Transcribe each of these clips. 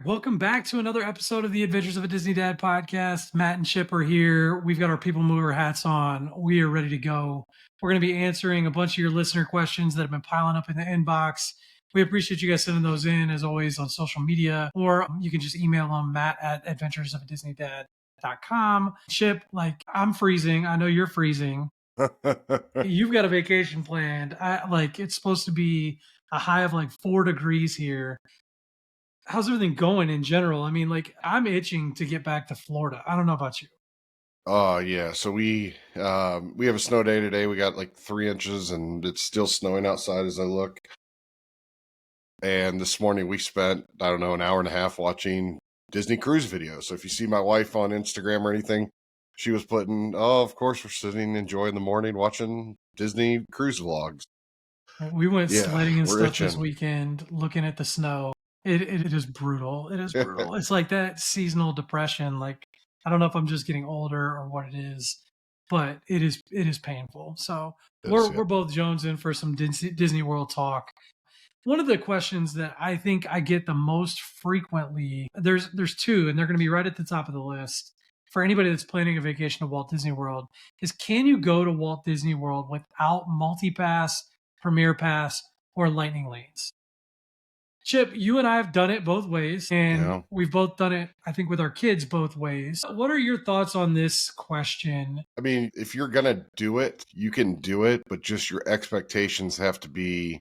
Welcome back to another episode of the Adventures of a Disney Dad podcast. Matt and Chip are here. We've got our people mover hats on. We are ready to go. We're going to be answering a bunch of your listener questions that have been piling up in the inbox. We appreciate you guys sending those in, as always, on social media, or you can just email them, matt@adventuresofadisneydad.com. Chip, I'm freezing. I know you're freezing. You've got a vacation planned. It's supposed to be a high of 4 degrees here. How's everything going in general? I mean, I'm itching to get back to Florida. I don't know about you. Oh yeah, so we have a snow day today. We got like 3 inches, and it's still snowing outside as I look. And this morning we spent an hour and a half watching Disney cruise videos. So if you see my wife on Instagram or anything, she was putting, "Oh, of course we're sitting enjoying the morning watching Disney cruise vlogs." We went Yeah, sledding and we're stuff this itching. weekend, looking at the snow. It is brutal. It is brutal. It's like that seasonal depression. I don't know if I'm just getting older or what it is, but it is painful. So Yes, yeah. we're both jonesing for some Disney World talk. One of the questions that I think I get the most frequently, there's two, and they're going to be right at the top of the list for anybody that's planning a vacation to Walt Disney World, is can you go to Walt Disney World without Multipass, Premier Pass, or Lightning Lanes? Chip, you and I have done it both ways, and Yeah. we've both done it, I think, with our kids both ways. What are your thoughts on this question? I mean, if you're gonna do it, you can do it, but just your expectations have to be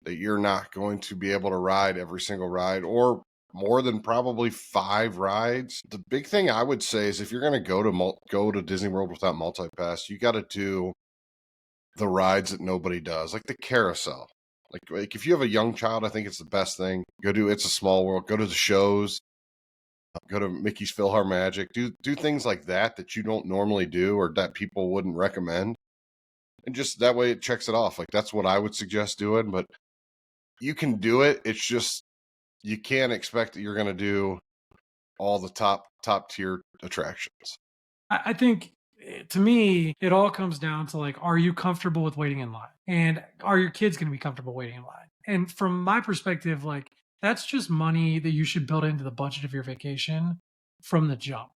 that you're not going to be able to ride every single ride or more than probably 5 rides. The big thing I would say is if you're going to go to Disney World without multipass, you got to do the rides that nobody does, like the carousel. Like if you have a young child, I think it's the best thing. Go do It's a Small World, go to the shows, go to Mickey's PhilharMagic, do things like that you don't normally do or that people wouldn't recommend. And just that way it checks it off. Like that's what I would suggest doing, but you can do it. It's just you can't expect that you're going to do all the top tier attractions. I think to me, it all comes down to are you comfortable with waiting in line? And are your kids going to be comfortable waiting in line? And from my perspective, that's just money that you should build into the budget of your vacation from the jump.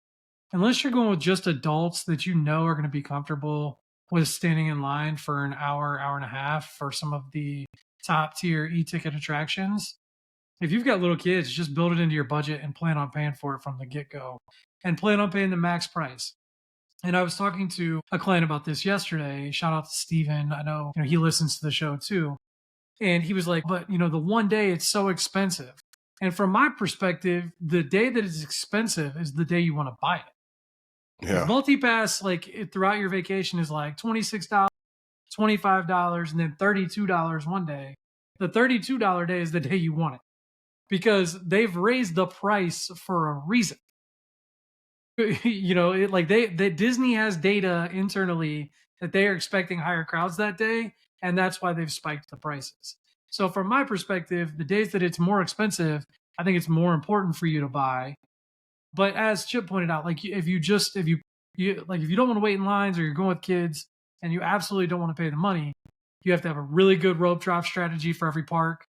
Unless you're going with just adults that you know are going to be comfortable with standing in line for an hour, hour and a half for some of the top tier e-ticket attractions. If you've got little kids, just build it into your budget and plan on paying for it from the get-go and plan on paying the max price. And I was talking to a client about this yesterday. Shout out to Steven. I know, he listens to the show too. And he was like, but the one day it's so expensive. And from my perspective, the day that it's expensive is the day you want to buy it. If Yeah. multipass throughout your vacation is like $26, $25, and then $32 one day, the $32 day is the day you want it because they've raised the price for a reason. Disney has data internally that they are expecting higher crowds that day, and that's why they've spiked the prices. So from my perspective, the days that it's more expensive, I think it's more important for you to buy. But as Chip pointed out, if you don't want to wait in lines or you're going with kids and you absolutely don't want to pay the money, you have to have a really good rope drop strategy for every park.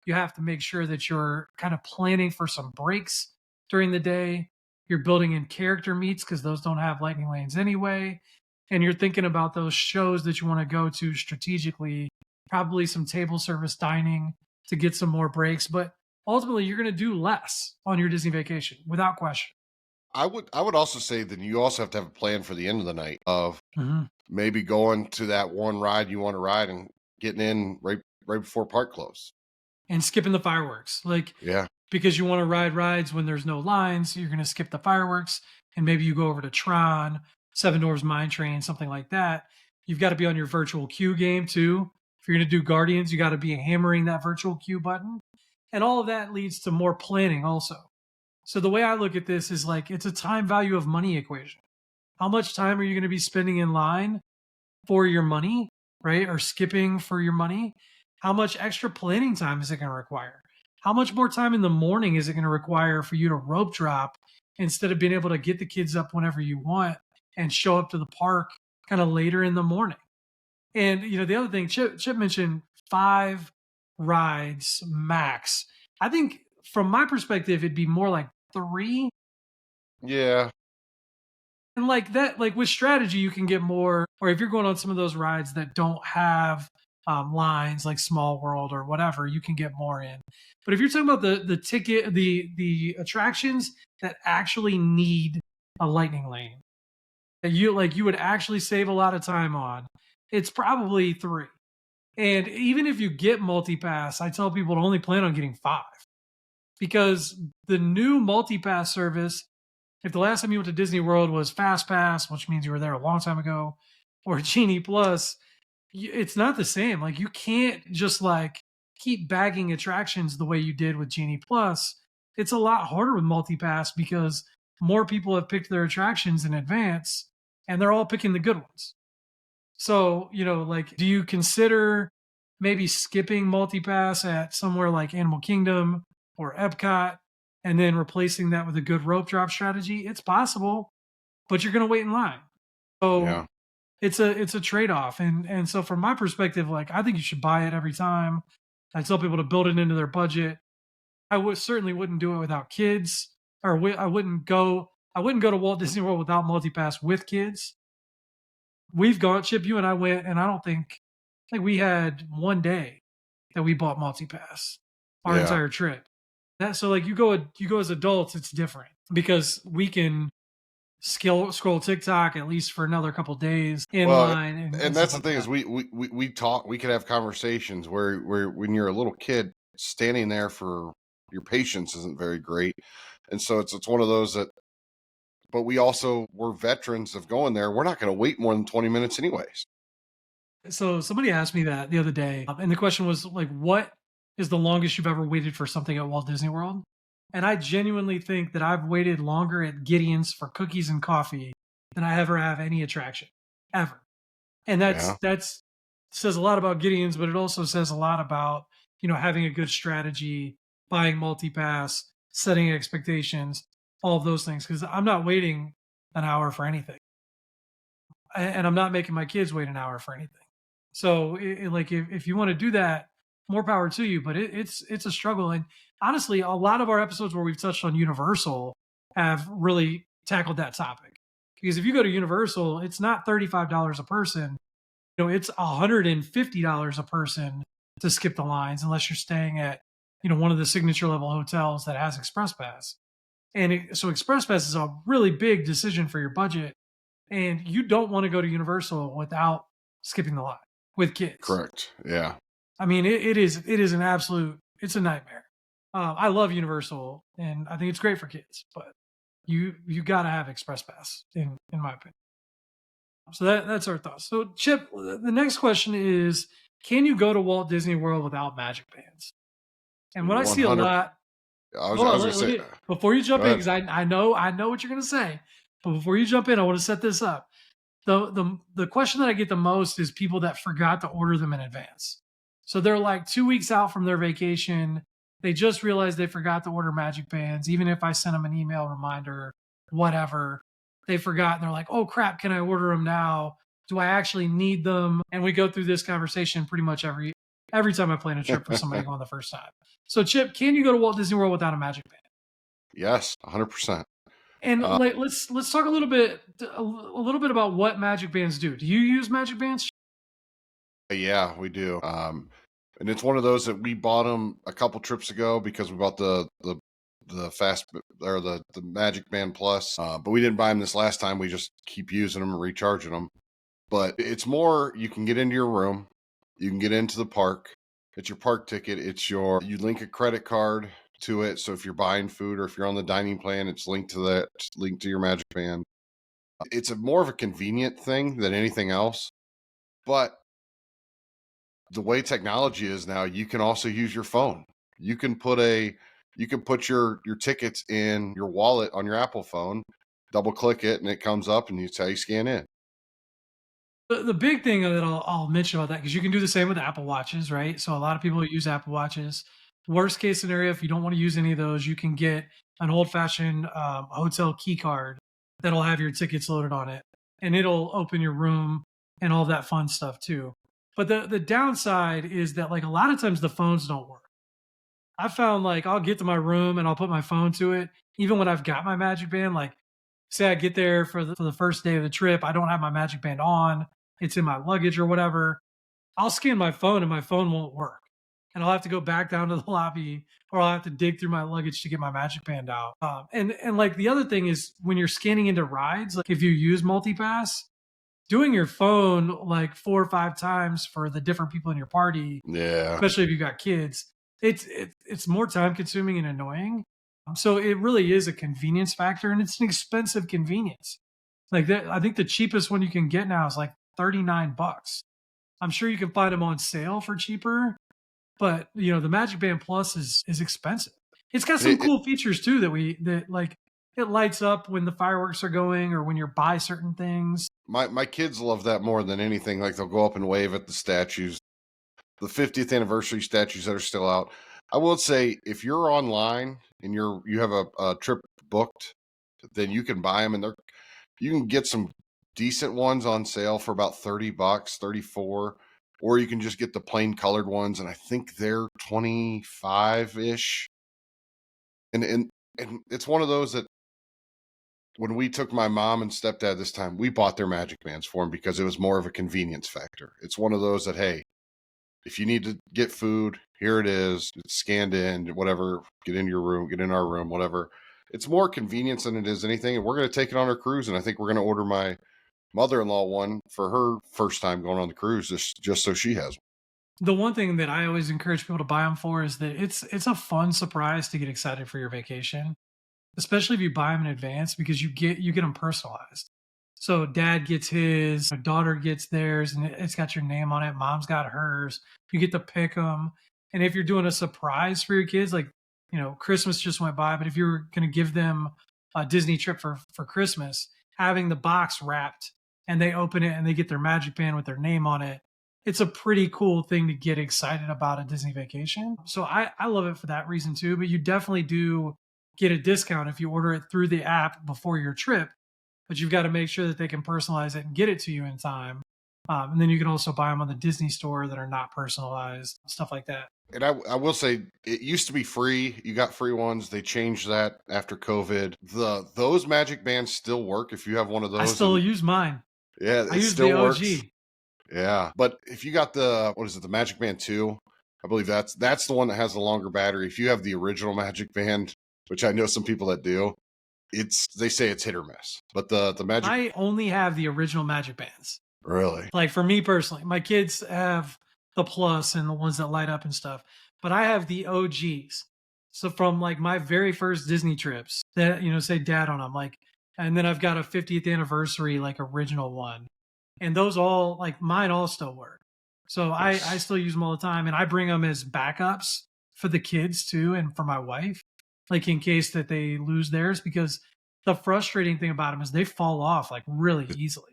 You have to make sure that you're kind of planning for some breaks during the day. You're building in character meets because those don't have lightning lanes anyway. And you're thinking about those shows that you want to go to strategically, probably some table service dining to get some more breaks. But ultimately, you're going to do less on your Disney vacation without question. I would also say that you also have to have a plan for the end of the night of Mhm. maybe going to that one ride you want to ride and getting in right before park close. And skipping the fireworks. Yeah. Because you want to ride rides when there's no lines, you're going to skip the fireworks and maybe you go over to Tron, Seven Dwarfs Mine Train, something like that. You've got to be on your virtual queue game too. If you're going to do Guardians, you got to be hammering that virtual queue button. And all of that leads to more planning also. So the way I look at this is it's a time value of money equation. How much time are you going to be spending in line for your money, right? Or skipping for your money? How much extra planning time is it going to require? How much more time in the morning is it going to require for you to rope drop instead of being able to get the kids up whenever you want and show up to the park kind of later in the morning? And the other thing, Chip mentioned 5 rides max. I think from my perspective, it'd be more like 3. Yeah. And like that, like with strategy, you can get more, or if you're going on some of those rides that don't have lines like Small World or whatever, you can get more in. But if you're talking about the attractions that actually need a lightning lane, that you would actually save a lot of time on, it's probably 3. And even if you get multipass, I tell people to only plan on getting 5, because the new multipass service, if the last time you went to Disney World was Fast Pass, which means you were there a long time ago, or Genie Plus, it's not the same. Like you can't just like keep bagging attractions the way you did with Genie Plus. It's a lot harder with multipass because more people have picked their attractions in advance and they're all picking the good ones. So, like, do you consider maybe skipping multipass at somewhere like Animal Kingdom or Epcot and then replacing that with a good rope drop strategy? It's possible, but you're going to wait in line. So Yeah. it's a trade-off. And so from my perspective, like I think you should buy it every time. I tell people to build it into their budget. I would certainly wouldn't do it without kids, or I wouldn't go to Walt Disney World without multipass with kids. We've gone, Chip, you and I went, and I don't think like we had one day that we bought multipass our Yeah. entire trip. That so like you go as adults, it's different because we can scroll TikTok at least for another couple days in Well, line and and stuff that's the like thing that. is we talk, we could have conversations where when you're a little kid standing there for your patience isn't very great. And so it's one of those that, but we also we're veterans of going there. We're not going to wait more than 20 minutes anyways. So somebody asked me that the other day, and the question was like, "What is the longest you've ever waited for something at Walt Disney World?" And I genuinely think that I've waited longer at Gideon's for cookies and coffee than I ever have any attraction ever. And Yeah. that's says a lot about Gideon's, but it also says a lot about having a good strategy, buying multipass, setting expectations, all of those things. Because I'm not waiting an hour for anything, and I'm not making my kids wait an hour for anything. So, like, if you want to do that, more power to you. But it's a struggle, and honestly, a lot of our episodes where we've touched on Universal have really tackled that topic. Because if you go to Universal, it's not $35 a person. It's $150 a person to skip the lines unless you're staying at one of the signature level hotels that has Express Pass. And so Express Pass is a really big decision for your budget, and you don't want to go to Universal without skipping the line with kids. Correct. Yeah. I mean, it is an absolute, it's a nightmare. I love Universal, and I think it's great for kids, but you got to have Express Pass in my opinion. So that's our thoughts. So Chip, the next question is, can you go to Walt Disney World without Magic Bands? And what I see a 100. lot, I hold on, was going to let say, me before you go jump in, ahead. because I know what you're gonna say, but before you jump in, I want to set this up. The question that I get the most is people that forgot to order them in advance. So they're like 2 weeks out from their vacation. They just realized they forgot to order Magic Bands. Even if I sent them an email reminder, whatever, they forgot. And they're like, oh crap, can I order them now? Do I actually need them? And we go through this conversation pretty much every time I plan a trip for somebody going the first time. So Chip, can you go to Walt Disney World without a Magic Band? Yes, 100%. And Uh, like, let's talk a little bit about what Magic Bands do. Do you use Magic Bands? yeah, we do. And it's one of those that we bought them a couple trips ago because we bought the fast or the Magic Band Plus, but we didn't buy them this last time. We just keep using them and recharging them. But it's more, you can get into your room, you can get into the park. It's your park ticket. You link a credit card to it. So if you're buying food or if you're on the dining plan, it's linked to that, it's linked to your Magic Band. It's more of a convenient thing than anything else. But the way technology is now, you can also use your phone. You can put your tickets in your wallet on your Apple phone, double click it, and it comes up, and it's how you scan in. The big thing that I'll mention about that, because you can do the same with Apple Watches, right? So a lot of people use Apple Watches. Worst case scenario, if you don't want to use any of those, you can get an old fashioned hotel key card that'll have your tickets loaded on it, and it'll open your room and all that fun stuff too. But the downside is that like a lot of times the phones don't work. I found like I'll get to my room and I'll put my phone to it, even when I've got my Magic Band. Like, say I get there for the first day of the trip, I don't have my Magic Band on, it's in my luggage or whatever. I'll scan my phone and my phone won't work. And I'll have to go back down to the lobby or I'll have to dig through my luggage to get my Magic Band out. And like the other thing is when you're scanning into rides, like if you use Multipass, doing your phone like 4 or 5 times for the different people in your party, Yeah. especially if you got kids, it's more time consuming and annoying. So it really is a convenience factor, and it's an expensive convenience. Like that, I think the cheapest one you can get now is like $39. I'm sure you can find them on sale for cheaper, but the Magic Band Plus is expensive. It's got some It, cool features too that like it lights up when the fireworks are going or when you're by certain things. my kids love that more than anything. Like they'll go up and wave at the statues, the 50th anniversary statues that are still out. I will say, if you're online and you have a trip booked, then you can buy them, and you can get some decent ones on sale for about $30, 34, or you can just get the plain colored ones, and I think they're 25 ish. And it's one of those that when we took my mom and stepdad this time, we bought their Magic Bands for them because it was more of a convenience factor. It's one of those that, hey, if you need to get food, here it is. It's scanned in, whatever. Get in your room, get in our room, whatever. It's more convenience than it is anything. And we're going to take it on our cruise. And I think we're going to order my mother-in-law one for her first time going on the cruise, just so she has. The one thing that I always encourage people to buy them for is that it's a fun surprise to get excited for your vacation, especially if you buy them in advance because you get them personalized. So dad gets his, daughter gets theirs, and it's got your name on it. Mom's got hers. You get to pick them. And if you're doing a surprise for your kids, like Christmas just went by, but if you're going to give them a Disney trip for Christmas, having the box wrapped and they open it and they get their Magic Band with their name on it, it's a pretty cool thing to get excited about a Disney vacation. So I love it for that reason too. But you definitely do get a discount if you order it through the app before your trip, but you've got to make sure that they can personalize it and get it to you in time. And then you can also buy them on the Disney store that are not personalized, stuff like that. And I will say, it used to be free. You got free ones. They changed that after COVID. Those Magic Bands still work if you have one of I those. still use mine. Yeah, I it use still the works. OG. Yeah, but if you got what is it, the Magic Band 2, I believe that's the one that has the longer battery. If you have the original Magic Band, which I know some people that do, they say it's hit or miss. But the Magic, I only have the original Magic Bands. really, Like for me personally, my kids have the Plus and the ones that light up and stuff, but I have the OGs. So from like my very first Disney trips that say dad on them, like, and then I've got a 50th anniversary like original one, and those all like mine all still work. So I still use them all the time, and I bring them as backups for the kids too, and for my wife, like in case that they lose theirs, because the frustrating thing about them is they fall off like really easily.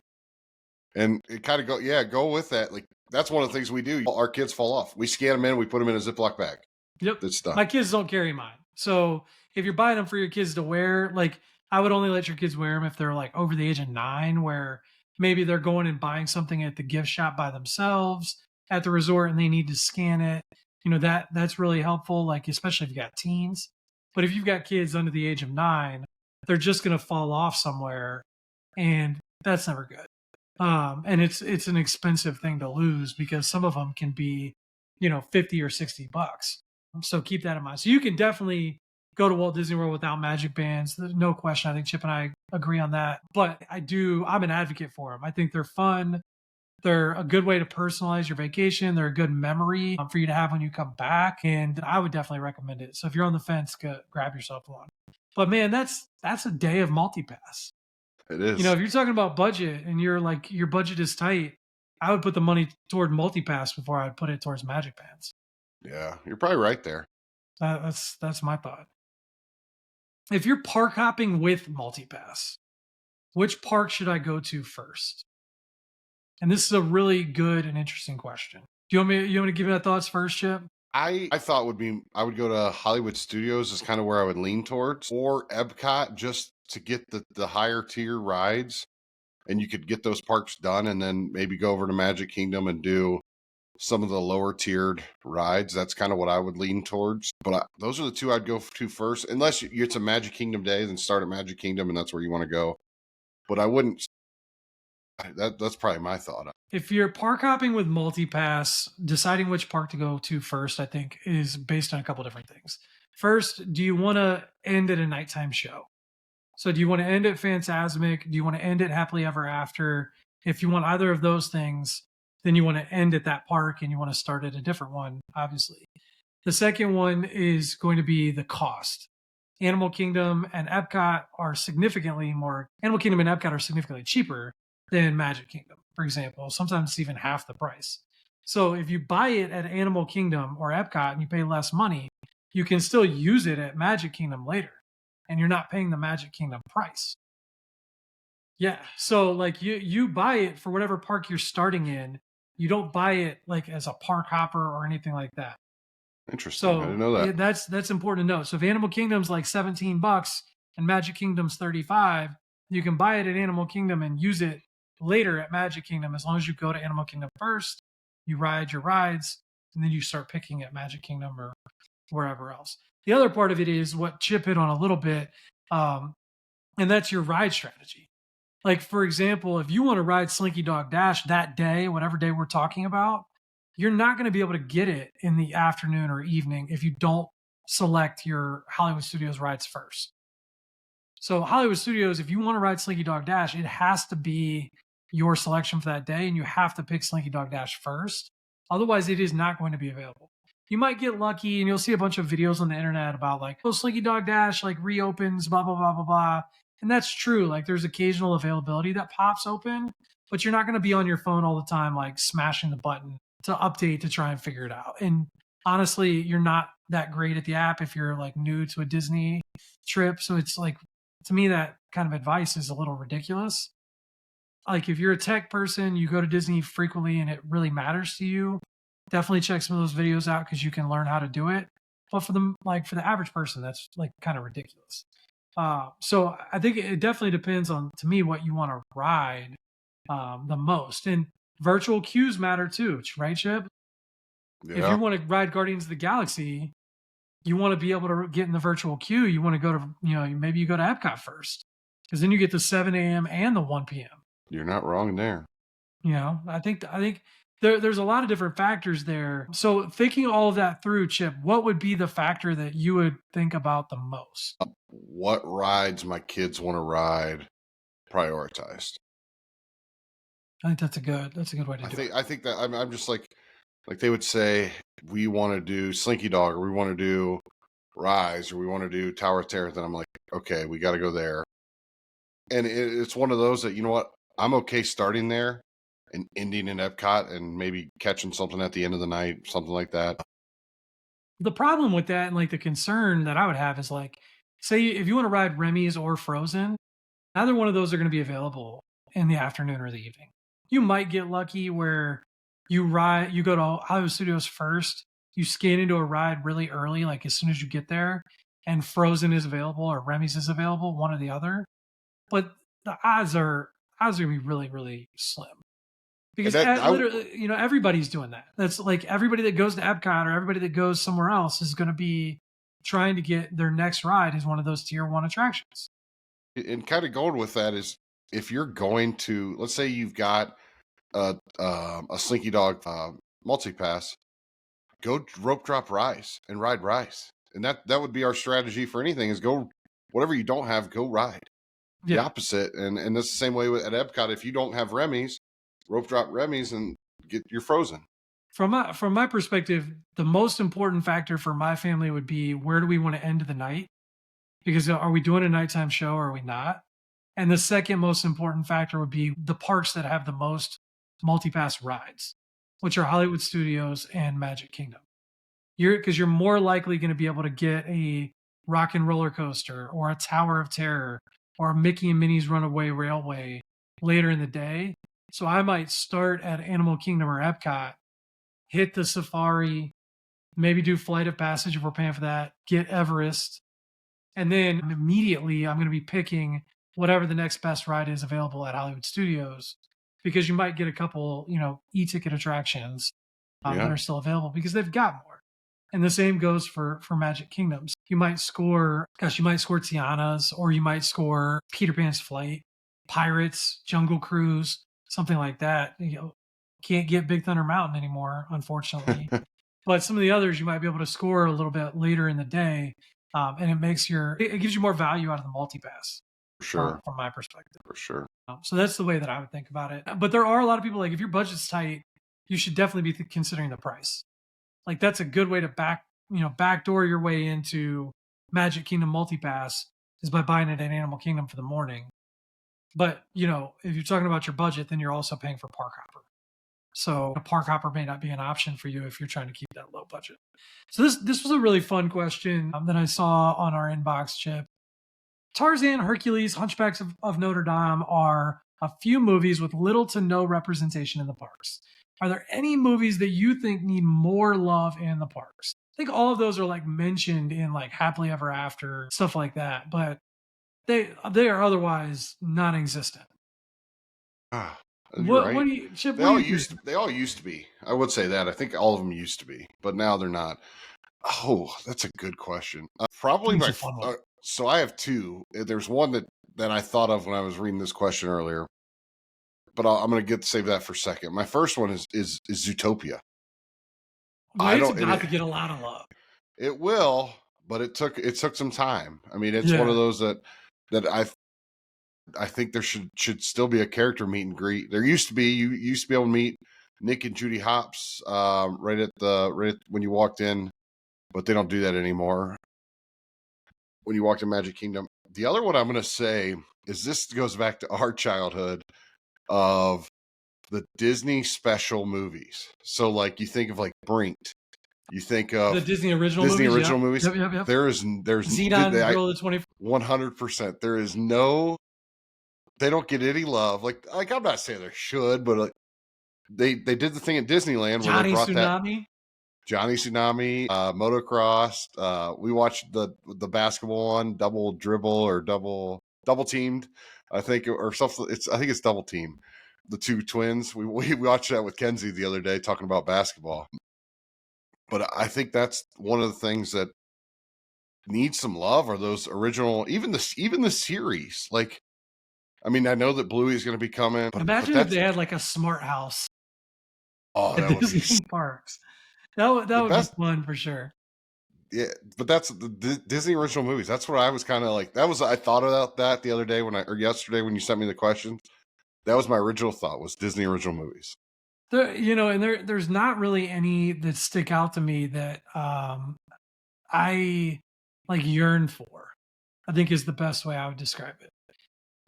and it kind of go with that. Like that's one of the things we do. Our kids fall off. We scan them in. We put them in a Ziploc bag. Yep. That's stuff. My kids don't carry mine. So if you're buying them for your kids to wear, like I would only let your kids wear them if they're like over the age of 9, where maybe they're going and buying something at the gift shop by themselves at the resort and they need to scan it. That's really helpful, like especially if you got teens. But if you've got kids under the age of 9, they're just gonna fall off somewhere, and that's never good. And it's an expensive thing to lose because some of them can be, 50 or $60. So keep that in mind. So you can definitely go to Walt Disney World without Magic Bands. There's no question. I think Chip and I agree on that. But I'm an advocate for them. I think they're fun. They're a good way to personalize your vacation. They're a good memory for you to have when you come back. And I would definitely recommend it. So if you're on the fence, grab yourself one. But man, that's a day of Multipass. It is. If you're talking about budget and you're like your budget is tight, I would put the money toward Multipass before I'd put it towards Magic Bands. Yeah, you're probably right there. That's my thought. If you're park hopping with Multipass, which park should I go to first? And this is a really good and interesting question. Do you want me to give me my thoughts first, Chip? I thought I would go to Hollywood Studios is kind of where I would lean towards, or Epcot just to get the higher tier rides, and you could get those parks done, and then maybe go over to Magic Kingdom and do some of the lower tiered rides. That's kind of what I would lean towards. But those are the two I'd go to first, unless it's a Magic Kingdom day. Then start at Magic Kingdom, and that's where you want to go. But I wouldn't. That's probably my thought. If you're park hopping with Multipass, deciding which park to go to first, I think, is based on a couple different things. First, do you want to end at a nighttime show? So, do you want to end at Phantasmic? Do you want to end at Happily Ever After? If you want either of those things, then you want to end at that park and you want to start at a different one, obviously. The second one is going to be the cost. Animal Kingdom and Epcot are significantly more, Animal Kingdom and Epcot are significantly cheaper than Magic Kingdom, for example. Sometimes it's even half the price. So if you buy it at Animal Kingdom or Epcot and you pay less money, you can still use it at Magic Kingdom later and you're not paying the Magic Kingdom price. Yeah. So like you buy it for whatever park you're starting in. You don't buy it like as a park hopper or anything like that. Interesting. I didn't So know that. that's important to know. So if Animal Kingdom's like $17 and Magic Kingdom's 35, you can buy it at Animal Kingdom and use it later at Magic Kingdom as long as you go to Animal Kingdom first, you ride your rides, and then you start picking at Magic Kingdom or wherever else. The other part of it is what Chip hit on a little bit, and that's your ride strategy. Like, for example, if you want to ride Slinky Dog Dash that day, whatever day we're talking about, you're not going to be able to get it in the afternoon or evening if you don't select your Hollywood Studios rides first. So, Hollywood Studios, if you want to ride Slinky Dog Dash, it has to be your selection for that day, and you have to pick Slinky Dog Dash first. Otherwise, it is not going to be available. You might get lucky and you'll see a bunch of videos on the internet about like, oh, Slinky Dog Dash like reopens, blah, blah, blah, blah, blah. And that's true. Like there's occasional availability that pops open, but you're not going to be on your phone all the time, like smashing the button to update to try and figure it out. And honestly, you're not that great at the app if you're like new to a Disney trip. So it's like, to me, that kind of advice is a little ridiculous. Like if you're a tech person, you go to Disney frequently and it really matters to you, definitely check some of those videos out because you can learn how to do it. But for the average person, that's like kind of ridiculous. So I think it definitely depends on, to me, what you want to ride the most. And virtual queues matter too, right, Chip? If Yeah. you want to ride Guardians of the Galaxy, you want to be able to get in the virtual queue. You want to go to, maybe you go to Epcot first because then you get the 7 a.m. and the 1 p.m. You're not wrong there. I think there's a lot of different factors there. So thinking all of that through, Chip, what would be the factor that you would think about the most? What rides my kids want to ride prioritized. I think that's a good way to do it. I think that I'm just like they would say we want to do Slinky Dog or we want to do Rise or we want to do Tower of Terror. Then I'm like, okay, we got to go there. And it's one of those that, you know what, I'm okay starting there and ending in Epcot and maybe catching something at the end of the night, something like that. The problem with that and like the concern that I would have is like, say if you want to ride Remy's or Frozen, neither one of those are going to be available in the afternoon or the evening. You might get lucky where you go to Hollywood Studios first, you scan into a ride really early, like as soon as you get there, and Frozen is available or Remy's is available, one or the other. But the odds are going to be really, really slim. Because literally, everybody's doing that. That's like everybody that goes to Epcot or everybody that goes somewhere else is going to be trying to get their next ride as one of those tier 1 attractions. And kind of going with that is if you're going to, let's say you've got a Slinky Dog Multipass, go rope drop Rise and ride Rise. And that would be our strategy for anything is go, whatever you don't have, go ride. The opposite. And that's the same way at Epcot. If you don't have Remy's, rope drop Remy's and get your Frozen. From my perspective, the most important factor for my family would be where do we want to end the night? Because are we doing a nighttime show or are we not? And the second most important factor would be the parks that have the most multipass rides, which are Hollywood Studios and Magic Kingdom. Because you're more likely going to be able to get a Rock and Roller Coaster or a Tower of Terror or a Mickey and Minnie's Runaway Railway later in the day. So I might start at Animal Kingdom or Epcot, hit the Safari, maybe do Flight of Passage if we're paying for that, get Everest, and then immediately I'm going to be picking whatever the next best ride is available at Hollywood Studios because you might get a couple, e-ticket attractions that Yeah. are still available because they've got more. And the same goes for Magic Kingdoms. You might score Tiana's, or you might score Peter Pan's Flight, Pirates, Jungle Cruise, something like that. Can't get Big Thunder Mountain anymore, unfortunately. But some of the others you might be able to score a little bit later in the day, and it gives you more value out of the multipass For sure. from my perspective. For sure. So that's the way that I would think about it. But there are a lot of people, like, if your budget's tight, you should definitely be considering the price. Like, that's a good way to backdoor your way into Magic Kingdom Multipass, is by buying it at Animal Kingdom for the morning. But if you're talking about your budget, then you're also paying for Parkhopper. So a Parkhopper may not be an option for you if you're trying to keep that low budget. So this was a really fun question that I saw on our inbox, Chip. Tarzan, Hercules, Hunchbacks of Notre Dame are a few movies with little to no representation in the parks. Are there any movies that you think need more love in the parks? I think all of those are like mentioned in like Happily Ever After, stuff like that, but they are otherwise non-existent. Ah, you're What right. do you, Chip? They What do all you used think? to, they all used to be. I would say that. I think all of them used to be, but now they're not. Oh, that's a good question. Probably It's my. a fun one. So I have two. There's one that I thought of when I was reading this question earlier, but I'm going to save that for a second. My first one is Zootopia. Well, I it's don't. about to get a lot of love. It will, but it took some time. I mean, it's one Yeah. of those that I think there should still be a character meet and greet. There used to be. You used to be able to meet Nick and Judy Hopps when you walked in, but they don't do that anymore. When you walked in Magic Kingdom, the other one I'm going to say is, this goes back to our childhood of the Disney special movies. So like, you think of like Brinked, you think The of Disney original Disney movies, original yeah. movies. Yep. There's Xenon Girl of the 20. 100%. There is no. They don't get any love. Like I'm not saying they should, but like, they did the thing at Disneyland where they Johnny brought that Tsunami. Johnny Tsunami, motocross. We watched the basketball one, double dribble or double teamed, I think, or something. I think it's double team. The two twins. We watched that with Kenzie the other day talking about basketball. But I think that's one of the things that needs some love, are those original, even the series. Like, I mean, I know that Bluey is going to be coming, but Imagine if that's they had like a smart house that at would be Disney parks. That the would be best. fun for sure. Yeah, but that's the Disney original movies. That's what I was kind of like. I thought about that the other day or yesterday when you sent me the question. That was my original thought, was Disney original movies. There's not really any that stick out to me that I like yearn for, I think, is the best way I would describe it.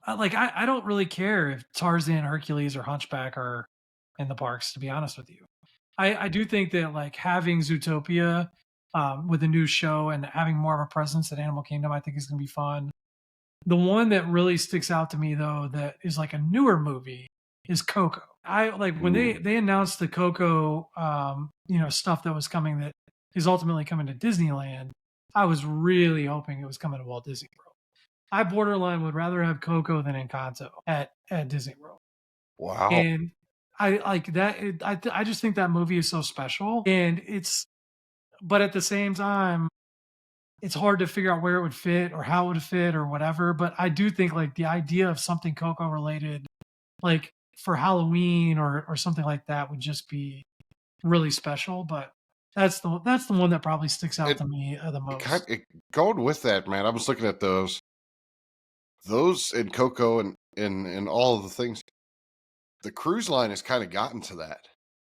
I don't really care if Tarzan, Hercules, or Hunchback are in the parks, to be honest with you. I do think that like having Zootopia with a new show and having more of a presence at Animal Kingdom, I think is going to be fun. The one that really sticks out to me, though, that is like a newer movie, is Coco. I like when they announced the Coco stuff that was coming, that is ultimately coming to Disneyland. I was really hoping it was coming to Walt Disney World. I borderline would rather have Coco than Encanto at Disney World. Wow. And I like that. I just think that movie is so special, and but at the same time, it's hard to figure out where it would fit or how it would fit or whatever. But I do think like the idea of something Coco related, like for Halloween or something like that, would just be really special. But that's the one that probably sticks out to me the most. Going with that, man, I was looking at those and Coco and all of the things. The cruise line has kind of gotten to that.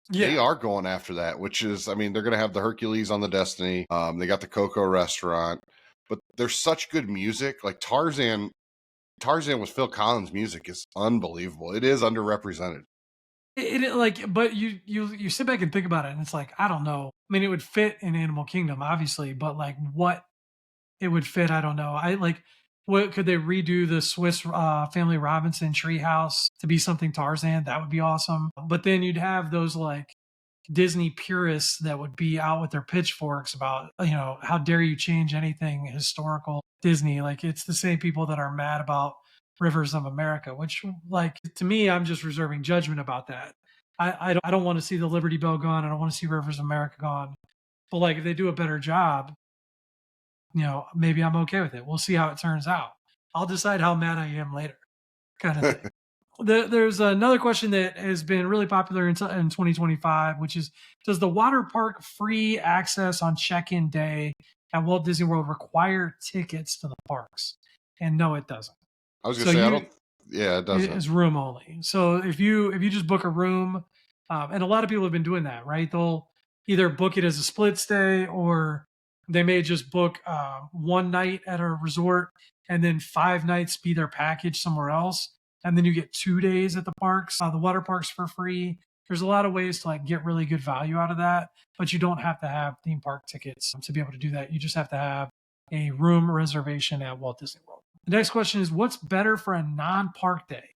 They Yeah, are going after that, which is, I mean, they're going to have the Hercules on the Destiny. They got the Coco restaurant, but there's such good music. Like Tarzan with Phil Collins music is unbelievable. It is underrepresented. like, but you sit back and think about it, and it's like, I don't know. I mean, it would fit in Animal Kingdom, obviously, but like what it would fit, I don't know. I like, what could they redo the Swiss Family Robinson treehouse to be something Tarzan? That would be awesome. But then you'd have those like Disney purists that would be out with their pitchforks about, how dare you change anything historical Disney? Like, it's the same people that are mad about Rivers of America, which, like, to me, I'm just reserving judgment about that. I don't want to see the Liberty Bell gone. I don't want to see Rivers of America gone. But like if they do a better job, maybe I'm okay with it. We'll see how it turns out. I'll decide how mad I am later, kind of thing. There's another question that has been really popular in 2025, which is, does the water park free access on check-in day at Walt Disney World require tickets to the parks? And no, it doesn't. I was gonna So say I you don't. Yeah, it it doesn't. is room only. So if you just book a room, and a lot of people have been doing that, right? They'll either book it as a split stay, or they may just book one night at a resort and then 5 nights be their package somewhere else, and then you get 2 days at the parks, the water parks for free. There's a lot of ways to like get really good value out of that, but you don't have to have theme park tickets to be able to do that. You just have to have a room reservation at Walt Disney World. The next question is, what's better for a non-park day?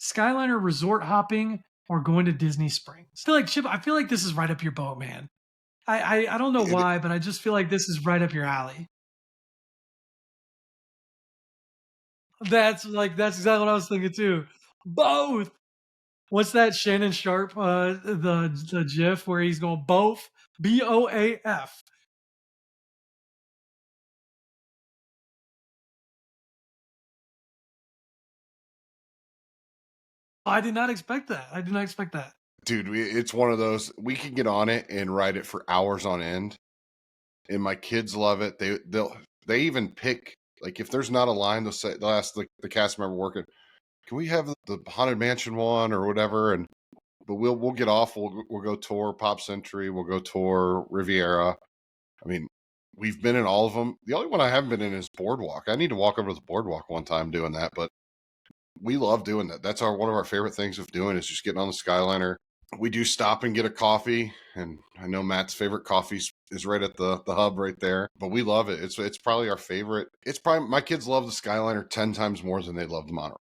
Skyliner resort hopping or going to Disney Springs? I feel like Chip, I feel like this is right up your boat, man. I don't know It, why, but I just feel like this is right up your alley. That's exactly what I was thinking too. Both. What's that Shannon Sharp the GIF where he's going both, BOAF. I did not expect that. I did not expect that. dude, it's one of those. We can get on it and ride it for hours on end, and my kids love it. They even pick, like, if there's not a line, they'll ask the cast member working, can we have the Haunted Mansion one or whatever? And but we'll get off. We'll go tour Pop Century. We'll go tour Riviera. I mean, we've been in all of them. The only one I haven't been in is Boardwalk. I need to walk over to the Boardwalk one time doing that, but we love doing that. That's one of our favorite things of doing is just getting on the Skyliner. We do stop and get a coffee, and I know Matt's favorite coffee is right at the hub right there. But we love it. It's probably our favorite. It's probably my kids love the Skyliner 10 times more than they love the monorail.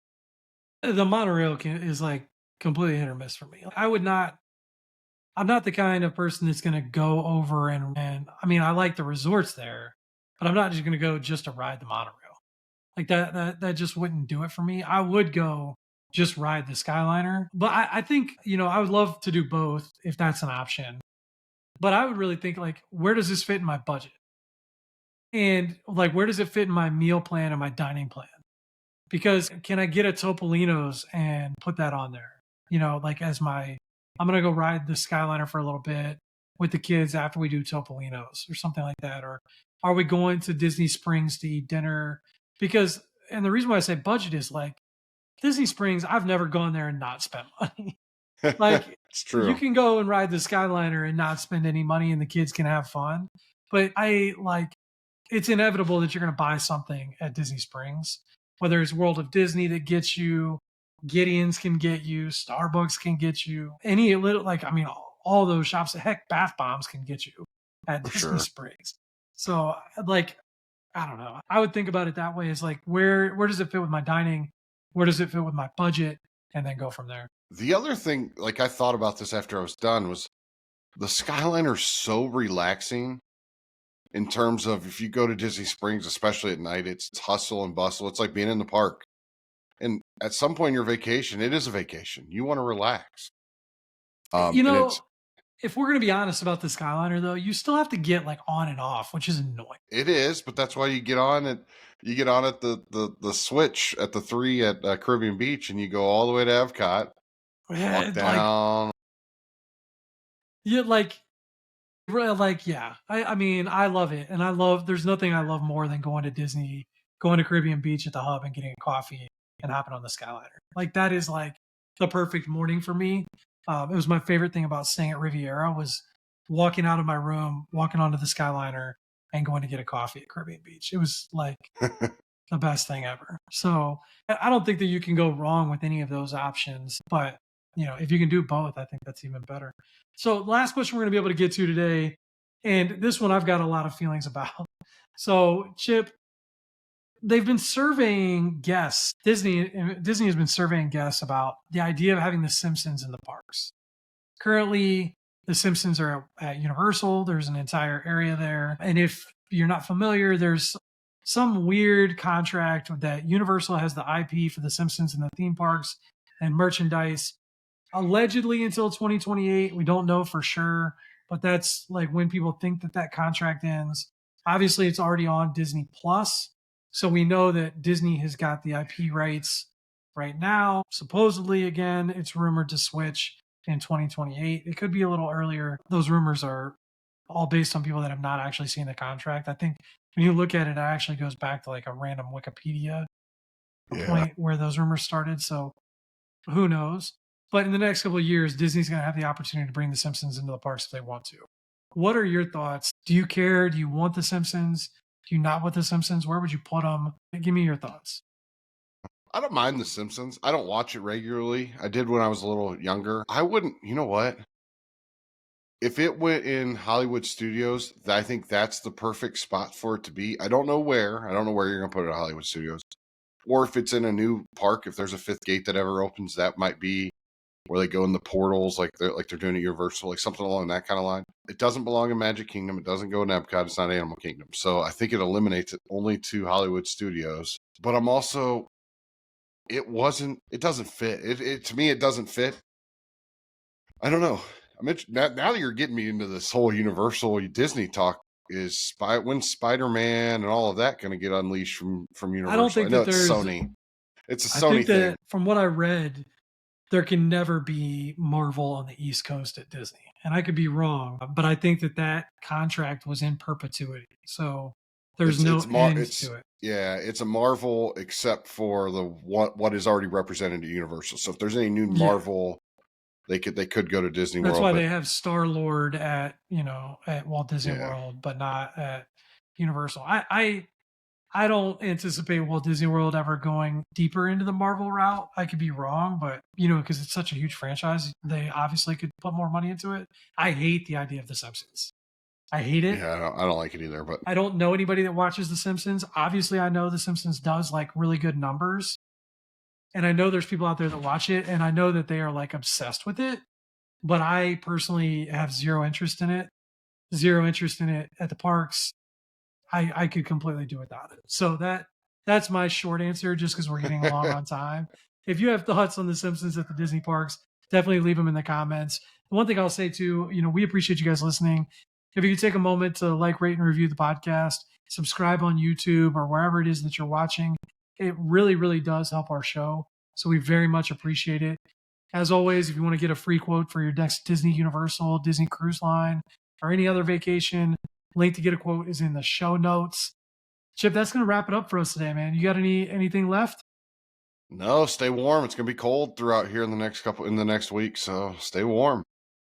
The monorail is like completely hit or miss for me. I would not. I'm not the kind of person that's going to go over and I mean I like the resorts there, but I'm not just going to go just to ride the monorail. Like that just wouldn't do it for me. I would go just ride the Skyliner, but I think I would love to do both if that's an option. But I would really think like, where does this fit in my budget, and like where does it fit in my meal plan and my dining plan? Because can I get a Topolino's and put that on there? Like as my, I'm gonna go ride the Skyliner for a little bit with the kids after we do Topolino's or something like that. Or are we going to Disney Springs to eat dinner? Because, and the reason why I say budget is like Disney Springs, I've never gone there and not spent money. Like It's you true. can go and ride the Skyliner and not spend any money and the kids can have fun. But I like, it's inevitable that you're going to buy something at Disney Springs, whether it's World of Disney that gets you, Gideon's can get you, Starbucks can get you, any little, like, I mean, all those shops, heck, Bath Bombs can get you at For Disney sure. Springs. So, like, I don't know. I would think about it that way. Is like, where does it fit with my dining? Where does it fit with my budget? And then go from there. The other thing, like I thought about this after I was done, was the Skyliner's so relaxing in terms of if you go to Disney Springs, especially at night, it's hustle and bustle. It's like being in the park. And at some point in your vacation, it is a vacation. You want to relax. You And know, if we're going to be honest about the Skyliner, though, you still have to get like on and off, which is annoying. it is, but that's why you get on at the switch at the 3 at Caribbean Beach, and you go all the way to Epcot, Yeah, walk like, down. yeah, like, yeah. I mean, I love it, and There's nothing I love more than going to Disney, going to Caribbean Beach at the hub, and getting a coffee and hopping on the Skyliner. Like that is like the perfect morning for me. It was my favorite thing about staying at Riviera was walking out of my room, walking onto the Skyliner, and going to get a coffee at Caribbean Beach. It was like the best thing ever. So I don't think that you can go wrong with any of those options. But if you can do both, I think that's even better. So last question we're going to be able to get to today, and this one I've got a lot of feelings about. So Chip, they've been surveying guests. Disney has been surveying guests about the idea of having the Simpsons in the parks. Currently, the Simpsons are at Universal. There's an entire area there. And if you're not familiar, there's some weird contract that Universal has the IP for the Simpsons in the theme parks and merchandise. allegedly until 2028. We don't know for sure, but that's like when people think that that contract ends. Obviously, it's already on Disney Plus, so we know that Disney has got the IP rights right now. Supposedly, again, it's rumored to switch in 2028. It could be a little earlier. Those rumors are all based on people that have not actually seen the contract. I think when you look at it, it actually goes back to like a random Wikipedia Yeah. point where those rumors started. So who knows? But in the next couple of years, Disney's going to have the opportunity to bring the Simpsons into the parks if they want to. What are your thoughts? Do you care? Do you want the Simpsons? Do you not want the Simpsons? Where would you put them? Give me your thoughts. I don't mind The Simpsons. I don't watch it regularly. I did when I was a little younger. I wouldn't, you know what? If it went in Hollywood Studios, I think that's the perfect spot for it to be. I don't know where. I don't know where you're going to put it at Hollywood Studios. Or if it's in a new park, if there's a fifth gate that ever opens, that might be where they go in the portals like they're doing at Universal, like something along that kind of line. It doesn't belong in Magic Kingdom. It doesn't go in Epcot. It's not Animal Kingdom. So I think it eliminates it only to Hollywood Studios. But I'm also, it doesn't fit. It to me, it doesn't fit. I don't know. Now that you're getting me into this whole Universal Disney talk, is when's Spider-Man and all of that going to get unleashed from Universal? I don't think know that it's there's Sony. It's a I Sony think thing. that from what I read, there can never be Marvel on the East Coast at Disney. And I could be wrong, but I think that that contract was in perpetuity. So there's no end to it. Yeah, it's a Marvel except for the what is already represented at Universal. So if there's any new Marvel, they could go to Disney World. That's why they have Star-Lord at Walt Disney World, but not at Universal. I don't anticipate Walt Disney World ever going deeper into the Marvel route. I could be wrong, but because it's such a huge franchise, they obviously could put more money into it. I hate the idea of The Simpsons. I hate it. Yeah, I don't like it either. But I don't know anybody that watches The Simpsons. Obviously, I know The Simpsons does like really good numbers, and I know there's people out there that watch it, and I know that they are like obsessed with it. But I personally have zero interest in it. Zero interest in it at the parks. I could completely do without it. So that's my short answer, just because we're getting along on time. If you have thoughts on The Simpsons at the Disney parks, definitely leave them in the comments. The one thing I'll say too, we appreciate you guys listening. If you could take a moment to like, rate, and review the podcast, subscribe on YouTube or wherever it is that you're watching, it really, really does help our show. So we very much appreciate it. As always, if you want to get a free quote for your next Disney Universal, Disney Cruise Line, or any other vacation, link to get a quote is in the show notes. Chip, that's going to wrap it up for us today, man. You got anything left? No, stay warm. It's going to be cold throughout here in the next week, so stay warm.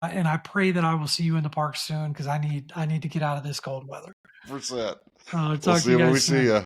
And I pray that I will see you in the park soon because I need to get out of this cold weather. 100%. Talk to you guys soon. See you.